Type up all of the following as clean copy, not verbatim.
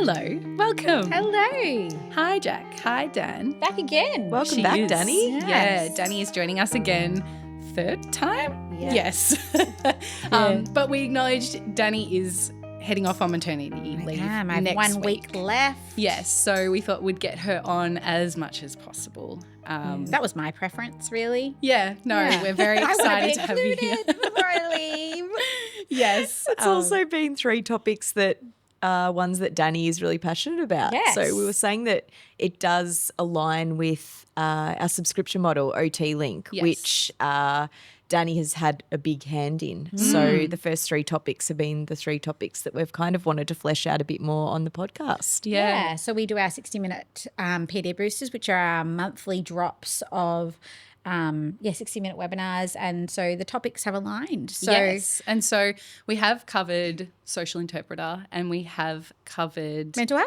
Hello, welcome. Hello. Hi, Jack. Hi, Dan. Back again. Welcome She back, is. Danny. Yes. Yeah, Danny is joining us again. Third time? Yes. But we acknowledged Danny is heading off on maternity leave I have next 1 week left. Yes, so we thought we'd get her on as much as possible. That was my preference, really. Yeah, we're very I excited want to to have be you here. included before I leave. Yes. It's also been 3 topics that ones that Danny is really passionate about. Yes. So we were saying that it does align with our subscription model, OT Link, Yes. which Danny has had a big hand in. So the first 3 topics have been the 3 topics that we've kind of wanted to flesh out a bit more on the podcast. Yeah. So we do our 60-minute PD boosters, which are our monthly drops of 60-minute webinars, and so the topics have aligned. So Yes. And so we have covered social interpreter and we have covered mental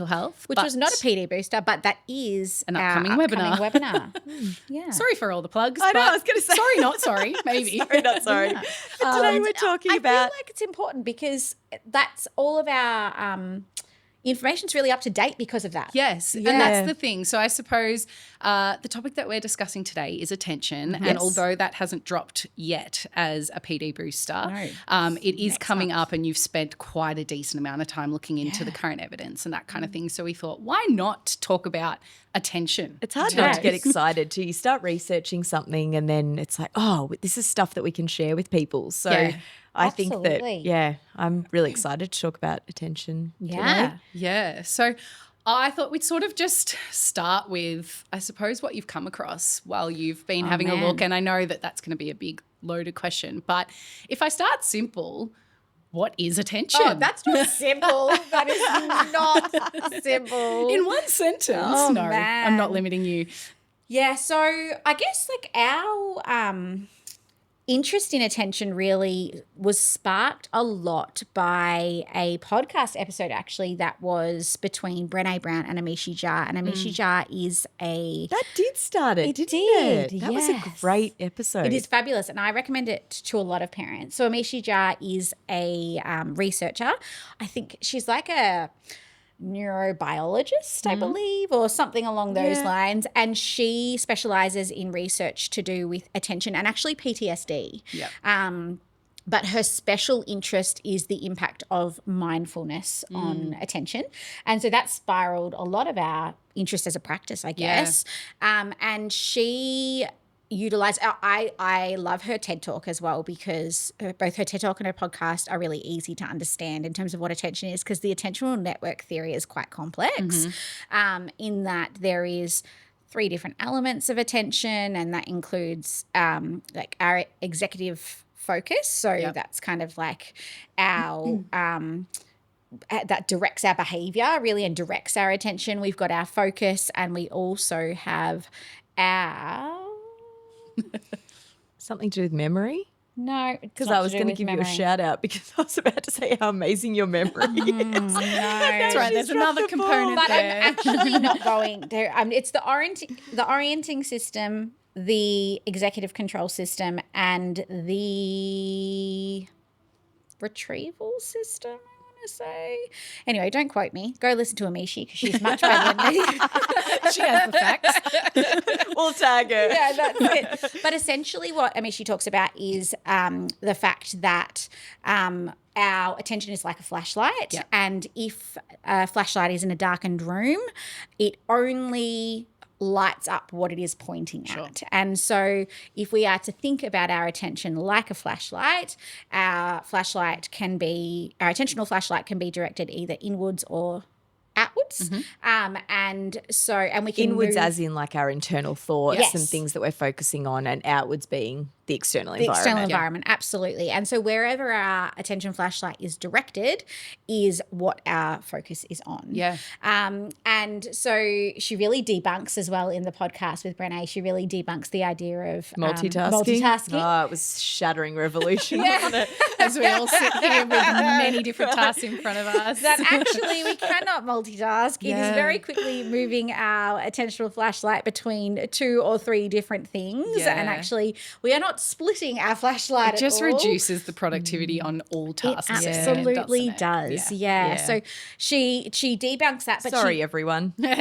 health, which which was not a PD booster, but that is An our upcoming webinar. webinar. Yeah. Sorry for all the plugs. I know, but I was gonna say. Sorry, not sorry, maybe. Sorry, not sorry. Yeah. But today we're talking I about feel like it's important because that's all of our information's really up to date because of that. Yes, and Yeah. that's the thing. So I suppose the topic that we're discussing today is attention, and Yes. although that hasn't dropped yet as a PD booster, No. it is Next coming month. up, and you've spent quite a decent amount of time looking into the current evidence and that kind of thing. So we thought, why not talk about attention? it's hard today? not to get excited too. You start researching something and then it's like, oh, this is stuff that we can share with people. So Yeah. I think Absolutely. that, I'm really excited to talk about attention Yeah. today. Yeah. So I thought we'd sort of just start with, I suppose, what you've come across while you've been having a look. man. And I know that that's going to be a big loaded question. But if I start simple, what is attention? Oh, that's not simple. That is not simple. in one sentence. Oh, no, man. I'm not limiting you. Yeah, so I guess like our interest in attention really was sparked a lot by a podcast episode actually that was between Brené Brown and Amishi Jha. And Amishi Jha is That did start it, It didn't did, it? That was a yes. great episode. It is fabulous, and I recommend it to a lot of parents. So Amishi Jha is a researcher. I think she's like a neurobiologist, I believe, or something along those lines. And she specializes in research to do with attention and actually PTSD. Yep. But her special interest is the impact of mindfulness on attention. And so that spiraled a lot of our interest as a practice, I guess. And she utilized, I love her TED Talk as well because both her TED Talk and her podcast are really easy to understand in terms of what attention is, because the attentional network theory is quite complex in that there is 3 different elements of attention, and that includes like our executive focus. So that's kind of like our that directs our behavior really and directs our attention. We've got our focus, and we also have our something to do with memory. no, Because I was going to give you a shout out because I was about to say how amazing your memory is. No, That's right. There's She's dropped another the ball. component but there. I'm actually not going there. It's the orienting system, the executive control system, and the retrieval system, I want to say. Anyway, don't quote me. Go listen to Amishi because she's much better than me. She has the facts. We'll tag her. Yeah, that's it. But essentially what Amishi talks about is the fact that our attention is like a flashlight. Yep. And if a flashlight is in a darkened room, it only lights up what it is pointing at. And so if we are to think about our attention like a flashlight, our attentional flashlight can be directed either inwards or outwards. And we can Inwards move as in like our internal thoughts Yes. and things that we're focusing on, and outwards being the external the environment. external environment, absolutely. And so wherever our attention flashlight is directed is what our focus is on. Yeah. And so she really debunks as well in the podcast with Brené, she really debunks the idea of multitasking. Oh, it was shattering revolution, wasn't it? As we all sit here with many different tasks in front of us. That actually we cannot multitask. It is very quickly moving our attentional flashlight between 2 or 3 different things. Yeah. And actually we are not not splitting our flashlight It just at all. reduces the productivity on all tasks. It again, absolutely doesn't it? does. Yeah. So she debunks that. But Sorry, everyone. mic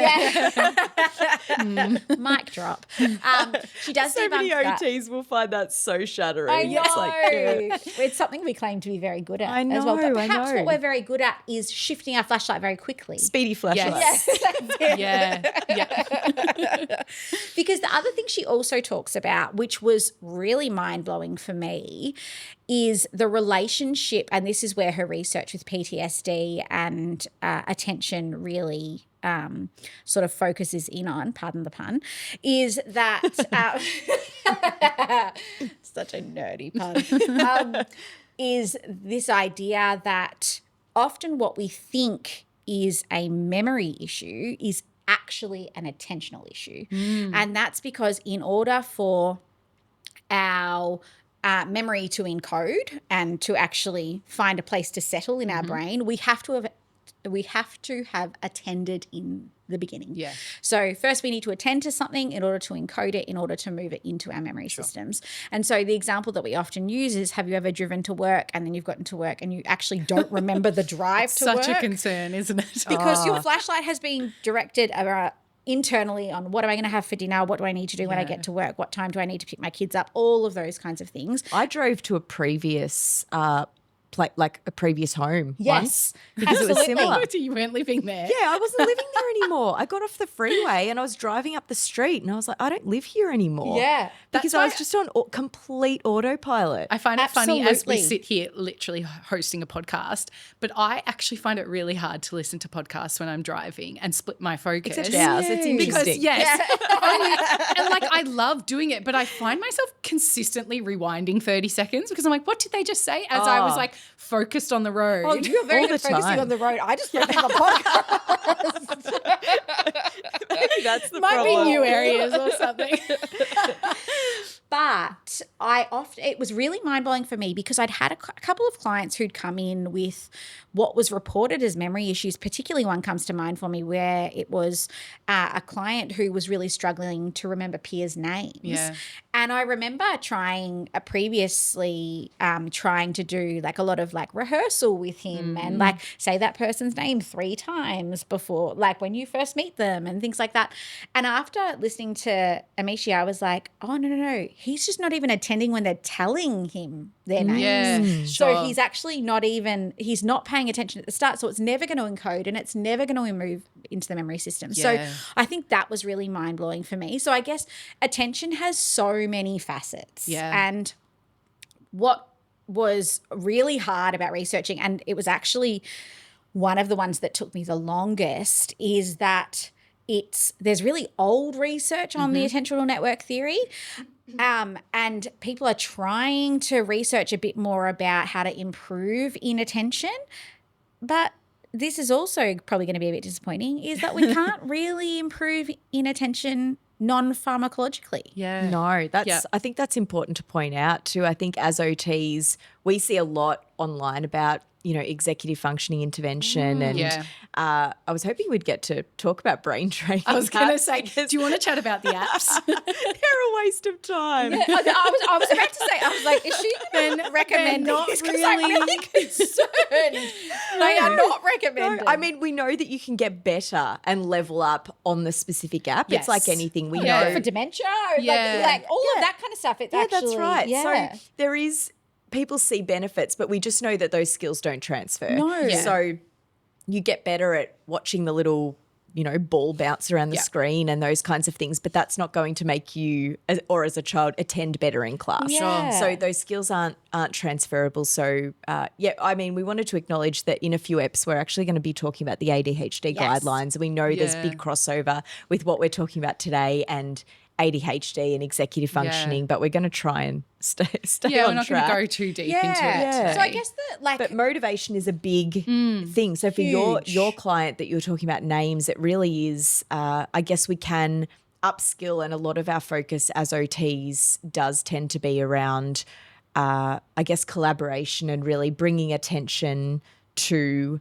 drop. She does So debunk many that. OTs will find that so shattering. I know. It's like, It's something we claim to be very good at I as well. But know, I perhaps know. what we're very good at is shifting our flashlight very quickly. speedy flashlights. Yes. Yeah. Because the other thing she also talks about, which was really mind-blowing for me, is the relationship, and this is where her research with PTSD and attention really sort of focuses in on, pardon the pun, is that such a nerdy pun, is this idea that often what we think is a memory issue is actually an attentional issue. And that's because in order for our memory to encode and to actually find a place to settle in our brain, we have to have attended in the beginning. Yeah. So first we need to attend to something in order to encode it, in order to move it into our memory systems. And so the example that we often use is, have you ever driven to work and then you've gotten to work and you actually don't remember the drive to work? Such a concern, isn't it? Because your flashlight has been directed internally on what am I going to have for dinner, what do I need to do when I get to work, what time do I need to pick my kids up, all of those kinds of things. I drove to a previous like a previous home once because it was Absolutely. similar. You weren't living there. Yeah, I wasn't living there anymore. I got off the freeway and I was driving up the street and I was like, I don't live here anymore. Yeah. Because I was just on complete autopilot. I find it funny as we Absolutely. sit here literally hosting a podcast, but I actually find it really hard to listen to podcasts when I'm driving and split my focus. Except ours, it's interesting. Because, yes, and like I love doing it, but I find myself consistently rewinding 30 seconds because I'm like, what did they just say? As I was like focused on the road. Oh, you're very All good the focusing time. on the road. I just remember podcast. Maybe that's the Might problem. be new areas or something. But it was really mind-blowing for me because I'd had a couple of clients who'd come in with what was reported as memory issues. Particularly one comes to mind for me where it was a client who was really struggling to remember peers' names. Yeah. And I remember previously trying to do like a lot of like rehearsal with him and like say that person's name 3 times before, like when you first meet them and things like that. And after listening to Amicia, I was like, oh, no. He's just not even attending when they're telling him their names. Yeah, So sure. he's actually he's not paying attention at the start. So it's never going to encode and it's never going to move into the memory system. So Yeah. I think that was really mind-blowing for me. So I guess attention has so many facets. Yeah. And what was really hard about researching, and it was actually one of the ones that took me the longest, is that there's really old research on the attentional network theory. And people are trying to research a bit more about how to improve inattention. But this is also probably going to be a bit disappointing, is that we can't really improve inattention non-pharmacologically. Yeah. No, Yeah. I think that's important to point out too. I think as OTs, we see a lot online about, executive funcking intervention. And Yeah. I was hoping we'd get to talk about brain training. I was going to apps say, because do you want to chat about the apps? they're a waste of time. I was about to say, I was like, is she going to recommend not these? Because I'm really. really concerned. They are not recommended. No, I mean, we know that you can get better and level up on the specific app. Yes. It's like anything we Yeah. know. for dementia, Yeah. like all of that kind of stuff. It's Yeah, actually, that's right. Yeah. So there is, people see benefits, but we just know that those skills don't transfer. No. Yeah. So you get better at watching the little, ball bounce around the screen and those kinds of things, but that's not going to make you, or as a child, attend better in class. Yeah. So those skills aren't transferable. So, we wanted to acknowledge that in a few eps, we're actually going to be talking about the ADHD Yes. guidelines. We know there's Yeah. big crossover with what we're talking about today and ADHD and executive functioning, but we're going to try and stay Yeah, on we're not going track. to go too deep Yeah. into it. Yeah. So I guess But motivation is a big thing. So for your client that you're talking about names, it really is, I guess we can upskill, and a lot of our focus as OTs does tend to be around, collaboration and really bringing attention to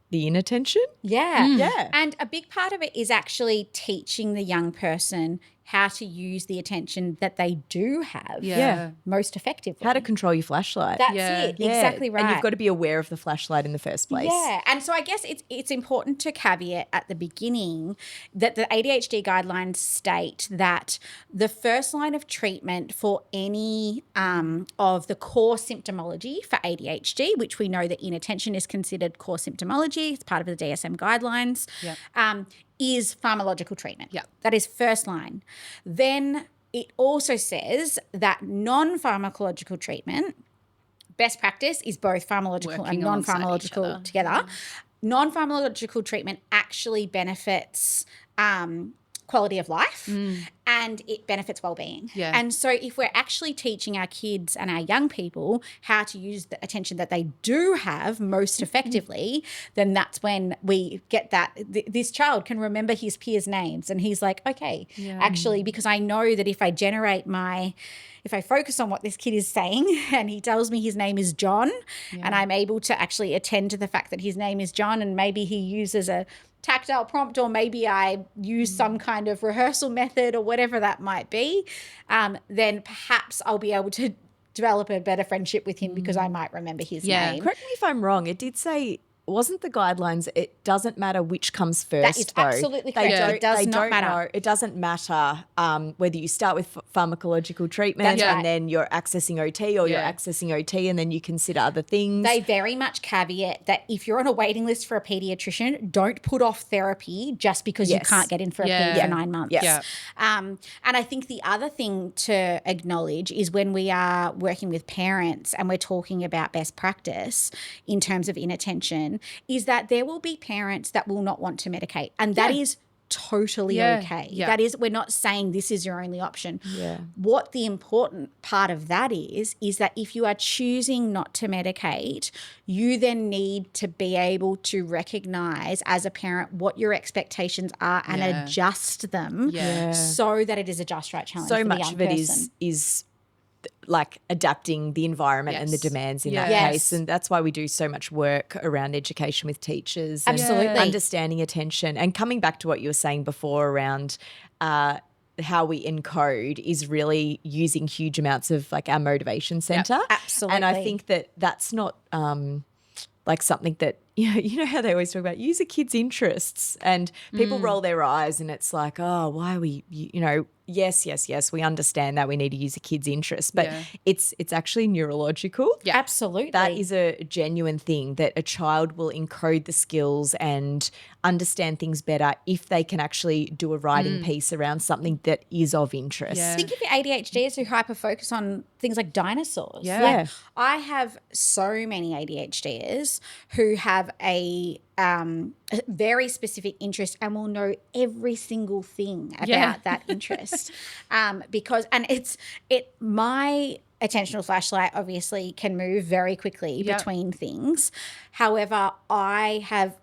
the inattention. Yeah. Yeah. And a big part of it is actually teaching the young person how to use the attention that they do have most effectively. How to control your flashlight. That's it. Yeah. Exactly right. And you've got to be aware of the flashlight in the first place. Yeah. And so I guess it's important to caveat at the beginning that the ADHD guidelines state that the first line of treatment for any of the core symptomology for ADHD, which we know that inattention is considered core symptomology, it's part of the DSM guidelines, is pharmacological treatment. Yeah. That is first line. Then it also says that non-pharmacological treatment, best practice is both pharmacological Working and non-pharmacological together. Non-pharmacological treatment actually benefits quality of life and it benefits well-being. Yeah. And so if we're actually teaching our kids and our young people how to use the attention that they do have most effectively, then that's when we get that this child can remember his peers' names and he's like, okay, actually, because I know that if I focus on what this kid is saying and he tells me his name is John and I'm able to actually attend to the fact that his name is John and maybe he uses a tactile prompt or maybe I use some kind of rehearsal method or whatever that might be, then perhaps I'll be able to develop a better friendship with him because I might remember his name. Correct me if I'm wrong. It did say, wasn't the guidelines, it doesn't matter which comes first, That is though. absolutely correct. It does not matter. Know. It doesn't matter whether you start with pharmacological treatment and then you're accessing OT or you're accessing OT and then you consider other things. They very much caveat that if you're on a waiting list for a pediatrician, don't put off therapy just because you can't get in for a ped for 9 months. Yes. And I think the other thing to acknowledge is when we are working with parents and we're talking about best practice in terms of inattention, is that there will be parents that will not want to medicate, and that is totally okay. That is, we're not saying this is your only option. What the important part of that is that if you are choosing not to medicate, you then need to be able to recognize as a parent what your expectations are and adjust them so that it is a just right challenge for the young person. So much of it is like adapting the environment and the demands in that case. And that's why we do so much work around education with teachers and understanding attention. And coming back to what you were saying before around how we encode is really using huge amounts of like our motivation center. Absolutely. And I think that that's not like something that, you know how they always talk about use a kid's interests and people roll their eyes and it's like, oh, why are we, yes, we understand that we need to use a kid's interest, but it's actually neurological. Yeah, absolutely. That is a genuine thing that a child will encode the skills and understand things better if they can actually do a writing piece around something that is of interest. Think of your ADHDers who hyper-focus on things like dinosaurs. Yeah. I have so many ADHDers who have a very specific interest and will know every single thing about that interest. Because my attentional flashlight obviously can move very quickly between things. However, I have,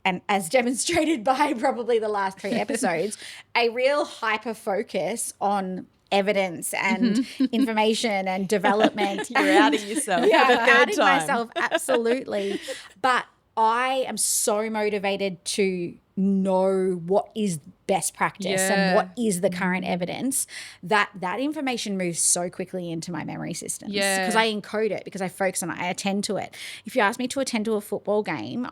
and as demonstrated by probably the last 3 episodes, a real hyper focus on evidence and information and development. You're outing yourself. I'm outing myself, absolutely. But I am so motivated to know what is best practice and what is the current evidence that information moves so quickly into my memory systems because I encode it, because I focus on it, I attend to it. If you ask me to attend to a football game,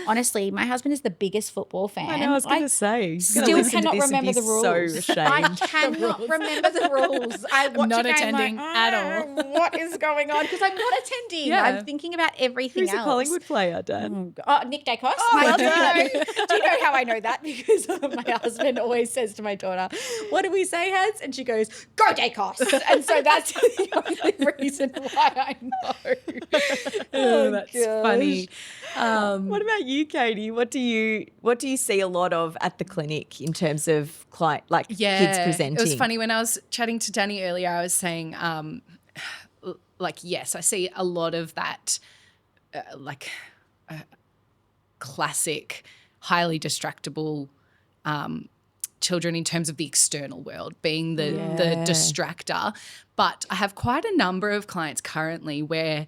honestly, my husband is the biggest football fan. I know, I was going to say. Still cannot remember the rules. So ashamed. I cannot remember the rules. I watch not a game attending like, at all. What is going on? Because I'm not attending. I'm thinking about everything Who's else. a Collingwood player, Dan? Nick Dacos. My husband. Do you know how I know that? Because my husband always says to my daughter, what do we say, Hads? And she goes, go Dacos. And so that's the only reason why I know. That's funny. What about you, Katie? What do you see a lot of at the clinic in terms of kids presenting? It was funny when I was chatting to Danni earlier, I was saying yes, I see a lot of that classic, highly distractible children in terms of the external world being the distractor. But I have quite a number of clients currently where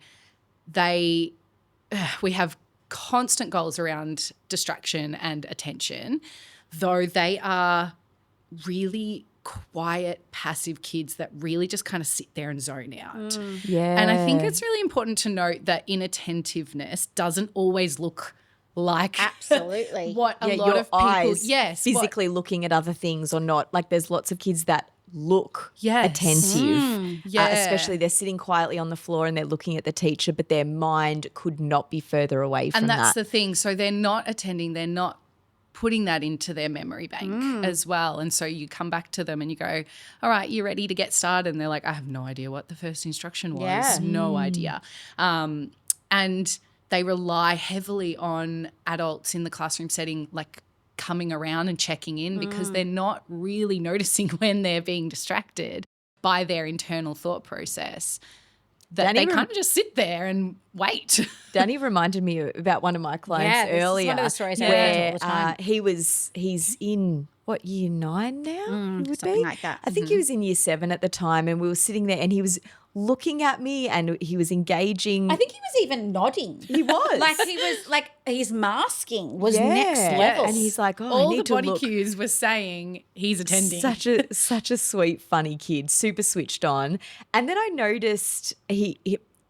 we have constant goals around distraction and attention, though they are really quiet, passive kids that really just kind of sit there and zone out. Yeah. And I think it's really important to note that inattentiveness doesn't always look like Absolutely. what a lot your of people eyes yes, physically looking at other things or not. Like there's lots of kids that look Yes. attentive. Yeah. Especially they're sitting quietly on the floor and they're looking at the teacher, but their mind could not be further away from and that's that. the thing. So they're not attending, they're not putting that into their memory bank as well. And so you come back to them and you go, all right, you ready to get started? And they're like, I have no idea what the first instruction was. Yeah. No idea. And they rely heavily on adults in the classroom setting, like coming around and checking in because they're not really noticing when they're being distracted by their internal thought process. That Danny they kind of just sit there and wait. Danny reminded me about one of my clients this earlier. is one of the stories I where hear all the time. he's in what, year 9 now? He would something be? like that. I think he was in year 7 at the time, and we were sitting there and he was looking at me and he was engaging. I think he was even nodding. He was. Like he was like his masking was Yeah. next level. And he's like, oh, I All need the to body look. cues were saying he's attending. Such a sweet, funny kid, super switched on. And then I noticed he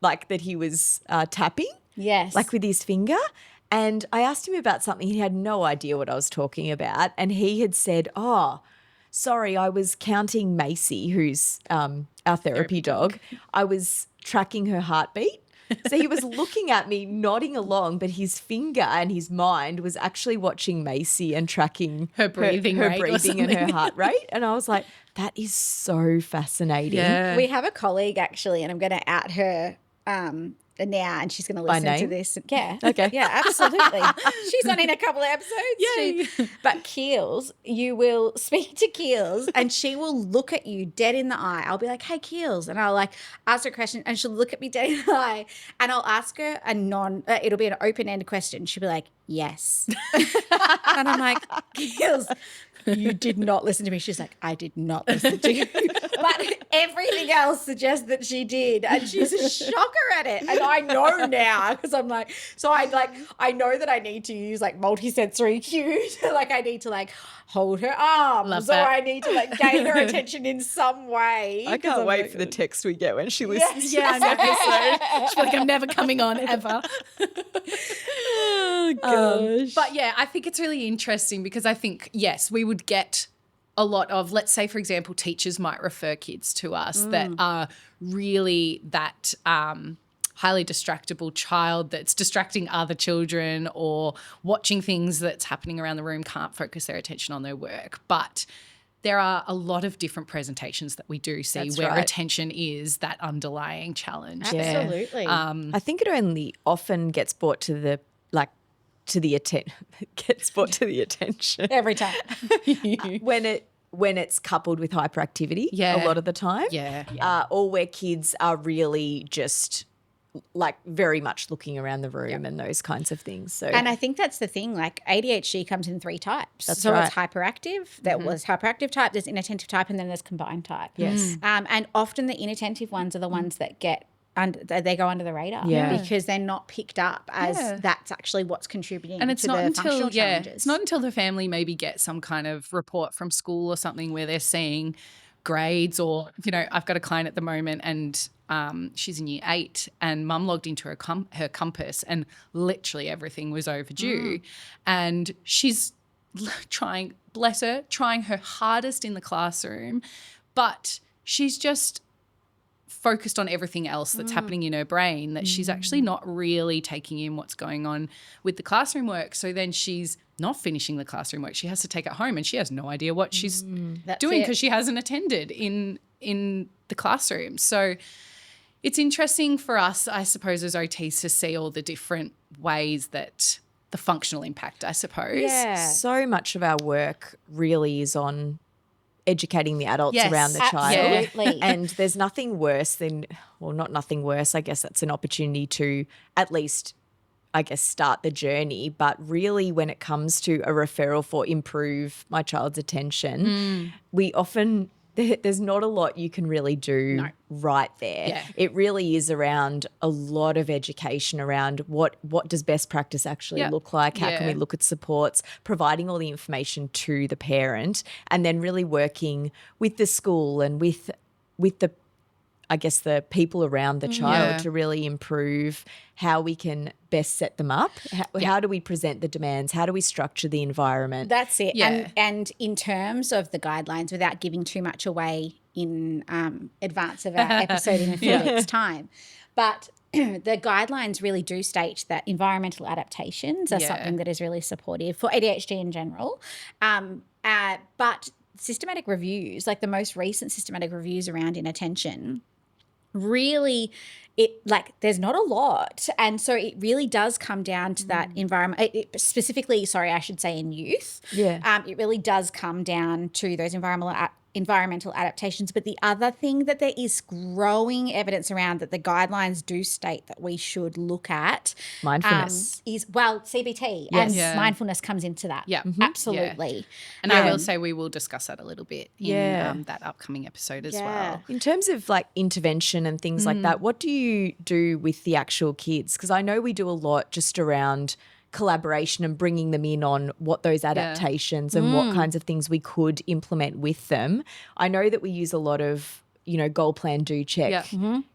like that he was tapping, Yes. like with his finger. And I asked him about something. He had no idea what I was talking about. And he had said, oh, sorry, I was counting Macy, who's our therapy dog. I was tracking her heartbeat. So he was looking at me, nodding along, but his finger and his mind was actually watching Macy and tracking Her breathing her rate or breathing and her something. heart rate. And I was like, that is so fascinating. Yeah. we have a colleague actually, and I'm going to out her now, and she's going to By listen to name? this. Yeah. Okay. Yeah, absolutely. She's on in a couple of episodes. Yay. But Keels, you will speak to Keels and she will look at you dead in the eye. I'll be like, hey, Keels. And I'll like ask her a question and she'll look at me dead in the eye and I'll ask her it'll be an open-ended question. She'll be like, yes. And I'm like, Keels, you did not listen to me. She's like, I did not listen to you. But everything else suggests that she did. And she's a shocker at it. And I know now because I'm like, I know that I need to use like multisensory cues. Like I need to like hold her arms Love or that. I need to like gain her attention in some way. I 'Cause can't I'm wait like, for the text we get when she listens Yeah, to an episode. She's like, I'm never coming on ever. Oh, gosh. But yeah, I think it's really interesting because I think, yes, we would get a lot of, let's say, for example, teachers might refer kids to us that are really that highly distractible child that's distracting other children or watching things that's happening around the room, can't focus their attention on their work. But there are a lot of different presentations that we do see That's where right. attention is that underlying challenge. Yeah. Absolutely. I think it only often gets brought to the gets brought to the attention Every time. when it's coupled with hyperactivity. Yeah. A lot of the time. Yeah. Or where kids are really just like very much looking around the room and those kinds of things. So And I think that's the thing, like ADHD comes in 3 types. That's so right. it's hyperactive, that was hyperactive type, there's inattentive type, and then there's combined type. Yes. And often the inattentive ones are the ones that they go under the radar Yeah. because they're not picked up as Yeah. that's actually what's contributing And it's to not the until functional challenges. it's not until the family maybe gets some kind of report from school or something where they're seeing grades or, I've got a client at the moment and she's in year 8 and mum logged into her compass and literally everything was overdue. And she's trying her hardest in the classroom, but she's just focused on everything else that's happening in her brain that she's actually not really taking in what's going on with the classroom work. So then she's not finishing the classroom work. She has to take it home and she has no idea what she's That's doing it. because she hasn't attended in the classroom. So it's interesting for us, I suppose, as OTs to see all the different ways that the functional impact, I suppose. Yeah. So much of our work really is on educating the adults Yes, around the child. absolutely. And there's nothing worse than, well, not nothing worse. I guess that's an opportunity to at least, start the journey. But really when it comes to a referral for improve my child's attention, we often there's not a lot you can really do right there. Yeah. It really is around a lot of education around what does best practice actually look like, how can we look at supports, providing all the information to the parent, and then really working with the school and with the, I guess, the people around the child to really improve how we can best set them up. How do we present the demands? How do we structure the environment? That's it. Yeah. And in terms of the guidelines, without giving too much away in advance of our episode in a few weeks' time, but the guidelines really do state that environmental adaptations are something that is really supportive for ADHD in general. But systematic reviews, like the most recent systematic reviews around inattention, really there's not a lot. And so it really does come down to that environment, specifically, I should say in youth. Yeah. It really does come down to those environmental adaptations. But the other thing that there is growing evidence around that the guidelines do state that we should look at mindfulness is CBT and mindfulness comes into that. Yeah, absolutely. Yeah. And I will say we will discuss that a little bit in that upcoming episode as well. In terms of like intervention and things like that, what do you do with the actual kids? Because I know we do a lot just around collaboration and bringing them in on what those adaptations and what kinds of things we could implement with them. I know that we use a lot of, goal plan, do check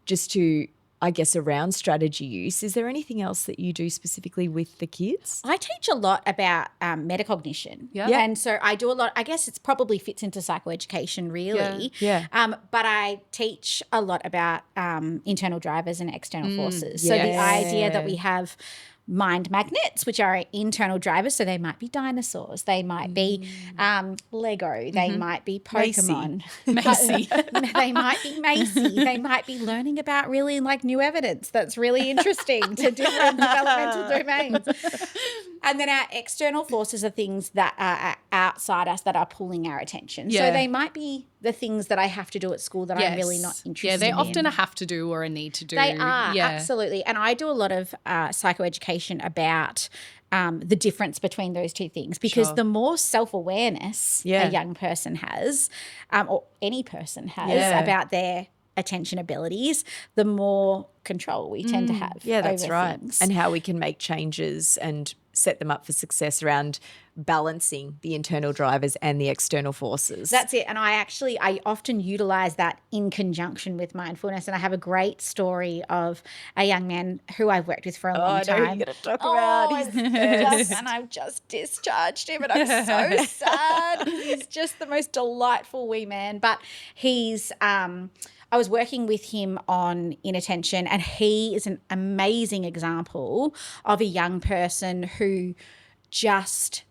just to, I guess, around strategy use. Is there anything else that you do specifically with the kids? I teach a lot about metacognition. Yeah. And so I do a lot, I guess it probably fits into psychoeducation really. Yeah. But I teach a lot about internal drivers and external forces. So the idea that we have mind magnets, which are internal drivers. So they might be dinosaurs, they might be Lego, they might be Pokemon. Macy. They might be Macy. They might be learning about really like new evidence that's really interesting to different developmental domains. And then our external forces are things that are outside us that are pulling our attention. So they might be the things that I have to do at school that I'm really not interested in. Yeah, they're often a have to do or a need to do. They are, absolutely. And I do a lot of psychoeducation about the difference between those two things because the more self-awareness a young person has or any person has about their attention abilities, the more control we tend to have that's over right. things. And how we can make changes and set them up for success around balancing the internal drivers and the external forces. That's it. And I often utilize that in conjunction with mindfulness. And I have a great story of a young man who I've worked with for a long time. I know you're going to talk about. And I've just discharged him and I'm so sad. He's just the most delightful wee man. But he's I was working with him on inattention and he is an amazing example of a young person who just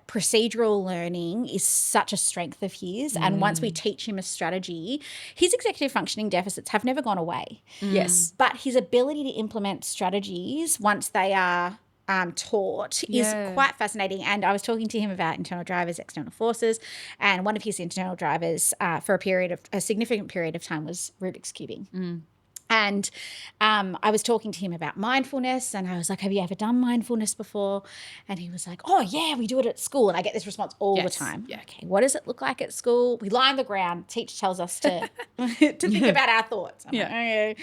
procedural learning is such a strength of his. And once we teach him a strategy, his executive functioning deficits have never gone away. Yes. But his ability to implement strategies once they are taught is quite fascinating. And I was talking to him about internal drivers, external forces, and one of his internal drivers for a significant period of time was Rubik's cubing. And I was talking to him about mindfulness and I was like, have you ever done mindfulness before? And he was like, oh, yeah, we do it at school. And I get this response all the time. Yeah. Okay, what does it look like at school? We lie on the ground. Teacher tells us to think about our thoughts. I'm like, okay.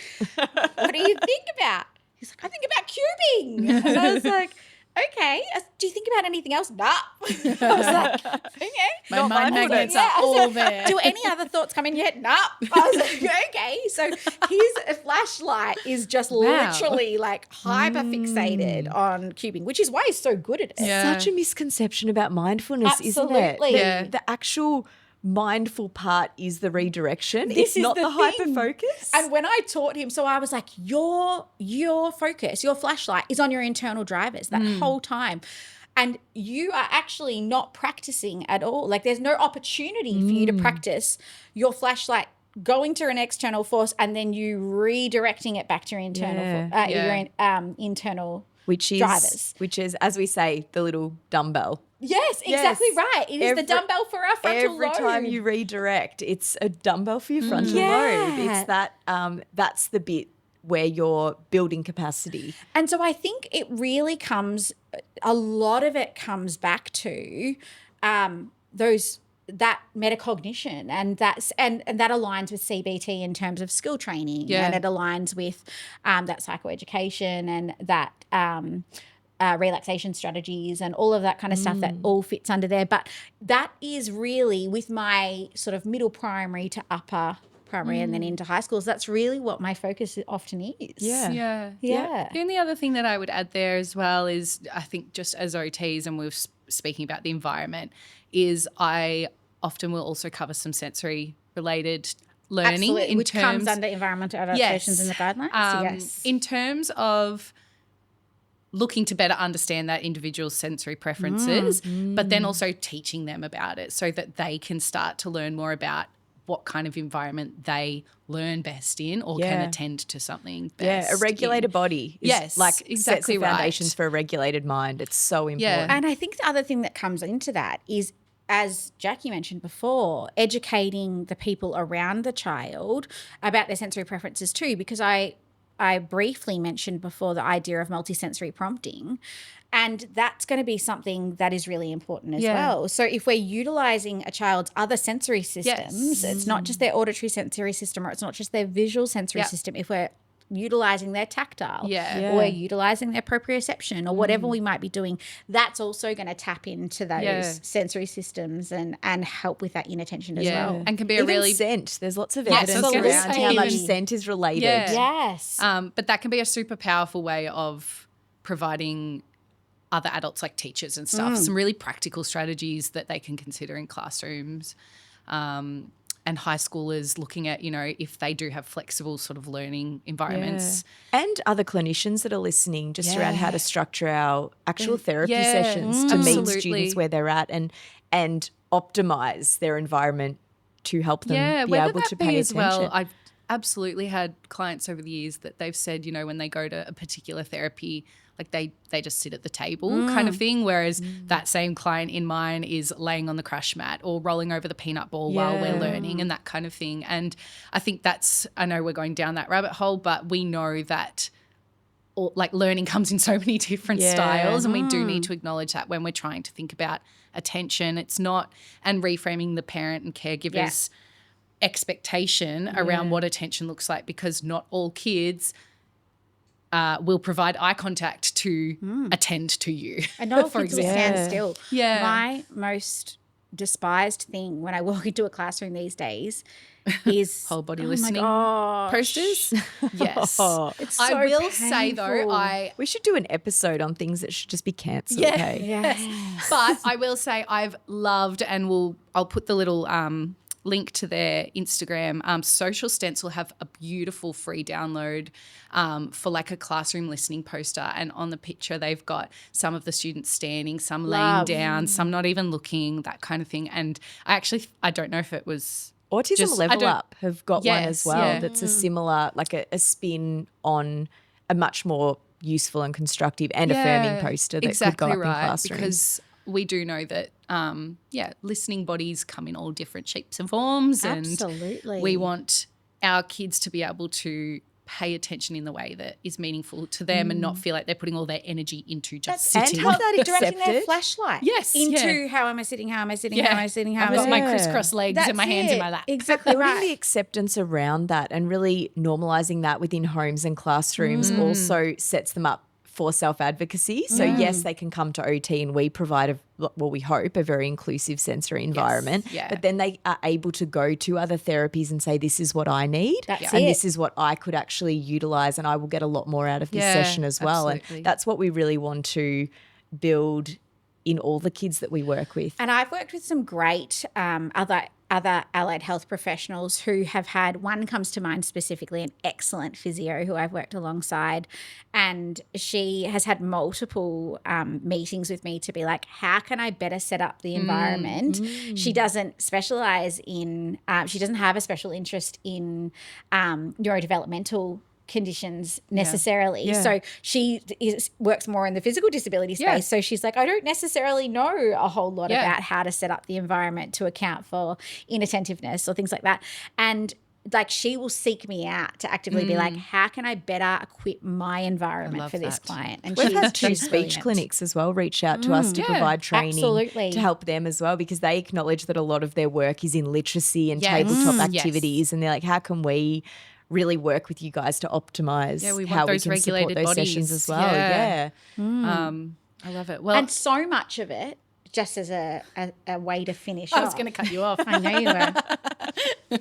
What do you think about? He's like, I think about cubing. And I was like, okay. Do you think about anything else? Nah. I was like, okay. My mind magnets are all there. Do any other thoughts come in your head? Nah. I was like, okay. So his flashlight is just literally like hyper fixated on cubing, which is why he's so good at it. Yeah. Such a misconception about mindfulness, isn't it? The actual mindful part is the redirection. It's not the hyper focus. And when I taught him, so I was like, your focus, your flashlight is on your internal drivers that whole time. And you are actually not practicing at all. Like there's no opportunity for you to practice your flashlight going to an external force and then you redirecting it back to your internal internal drivers. Which is, as we say, the little dumbbell. Yes, exactly right. It is the dumbbell for our frontal lobe. Every time you redirect, it's a dumbbell for your frontal lobe. It's that that's the bit where you're building capacity. And so I think it really a lot of it comes back to those that metacognition, and that aligns with CBT in terms of skill training, and it aligns with that psychoeducation and that relaxation strategies and all of that kind of stuff that all fits under there. But that is really, with my sort of middle primary to upper primary and then into high schools, that's really what my focus often is. The only other thing that I would add there as well is, I think, just as OTs, and we were speaking about the environment, is I often will also cover some sensory related learning. Absolutely, which comes under environmental adaptations in the guidelines. In terms of looking to better understand that individual's sensory preferences, but then also teaching them about it so that they can start to learn more about what kind of environment they learn best in or can attend to something best. Yeah, a regulated body is exactly sets the foundations right. for a regulated mind. It's so important. Yeah. And I think the other thing that comes into that is, as Jackie mentioned before, educating the people around the child about their sensory preferences too, because I briefly mentioned before the idea of multisensory prompting, and that's going to be something that is really important as well. So if we're utilising a child's other sensory systems, it's not just their auditory sensory system, or it's not just their visual sensory system. If we're utilising their tactile or utilising their proprioception or whatever we might be doing, that's also going to tap into those sensory systems and help with that inattention as well. And can be Even a really scent. There's lots of evidence around how much scent is related. Yes. But that can be a super powerful way of providing other adults like teachers and stuff some really practical strategies that they can consider in classrooms. And high schoolers looking at, if they do have flexible sort of learning environments. And other clinicians that are listening just around how to structure our actual therapy sessions to meet students where they're at and optimise their environment to help them be able to pay attention. Well, I've absolutely had clients over the years that they've said, when they go to a particular therapy, like they just sit at the table kind of thing, whereas that same client in mine is laying on the crash mat or rolling over the peanut ball while we're learning and that kind of thing. And I think I know we're going down that rabbit hole, but we know that learning comes in so many different styles, and we do need to acknowledge that when we're trying to think about attention. It's not, and reframing the parent and caregivers' expectation around what attention looks like, because not all kids will provide eye contact to attend to you. And not all kids will stand still. Yeah. My most despised thing when I walk into a classroom these days is whole body listening my gosh. posters. Yes. It's so I will painful. say though, we should do an episode on things that should just be cancelled. Yes. But I will say I've loved, and I'll put the little link to their Instagram. Social Stencil have a beautiful free download for like a classroom listening poster, and on the picture they've got some of the students standing, some laying down, some not even looking, that kind of thing. And I don't know if it was Autism Level Up have got one as well that's a similar, like a spin on a much more useful and constructive and affirming poster that could go up in classrooms. Because we do know that listening bodies come in all different shapes and forms. Absolutely. And we want our kids to be able to pay attention in the way that is meaningful to them and not feel like they're putting all their energy into just sitting. And have that directing their accepted. Flashlight into how am I sitting, how am I sitting, Yeah. how am I sitting, how I've am I got sitting. my crisscross legs and my hands in my lap. Exactly Putting right. the acceptance around that and really normalising that within homes and classrooms also sets them up for self-advocacy. So yes, they can come to OT and we provide we hope a very inclusive sensory environment. Yeah. But then they are able to go to other therapies and say, this is what I need. That's and it. this is what I could actually utilise, and I will get a lot more out of this session as well. Absolutely. And that's what we really want to build in all the kids that we work with. And I've worked with some great other allied health professionals who have had, one comes to mind specifically, an excellent physio who I've worked alongside, and she has had multiple meetings with me to be like, how can I better set up the environment? She doesn't specialise in, she doesn't have a special interest in neurodevelopmental conditions necessarily. Yeah. So she works more in the physical disability space. Yeah. So she's like, I don't necessarily know a whole lot about how to set up the environment to account for inattentiveness or things like that. And like she will seek me out to actively be like, how can I better equip my environment for this client? And we've had two she's speech brilliant. clinics as well reach out to us to provide training to help them as well, because they acknowledge that a lot of their work is in literacy and tabletop activities, and they're like, how can we really work with you guys to optimize how we can support those sessions as well? I love it. Well, and so much of it, just as a way to finish I was going to cut you off. I know you were.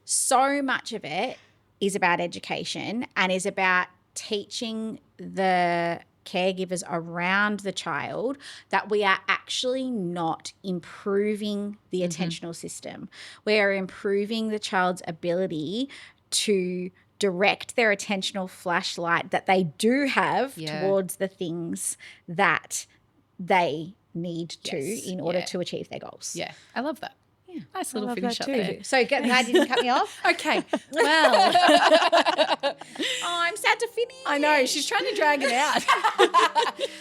So much of it is about education and is about teaching the caregivers around the child that we are actually not improving the attentional system. We are improving the child's ability to direct their attentional flashlight that they do have towards the things that they need to in order to achieve their goals. Yeah, I love that. Yeah, nice little finish up there. So glad you didn't cut me off. Okay, well. I'm sad to finish. I know, she's trying to drag it out.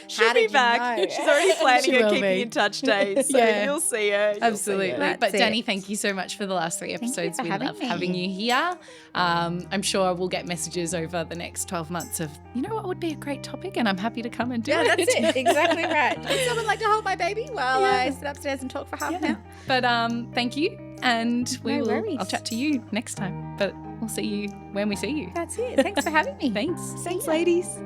She'll be back. She's already planning her keeping in touch days, so you'll see her. Absolutely. But Danni, thank you so much for the last 3 episodes. We love having you here. I'm sure we'll get messages over the next 12 months of, you know what would be a great topic, and I'm happy to come and do it. Yeah, that's it. Exactly right. Would someone like to hold my baby while I sit upstairs and talk for half an hour? But thank you, and I'll chat to you next time. But we'll see you when we see you. That's it. Thanks for having me. Thanks. Thanks, ladies.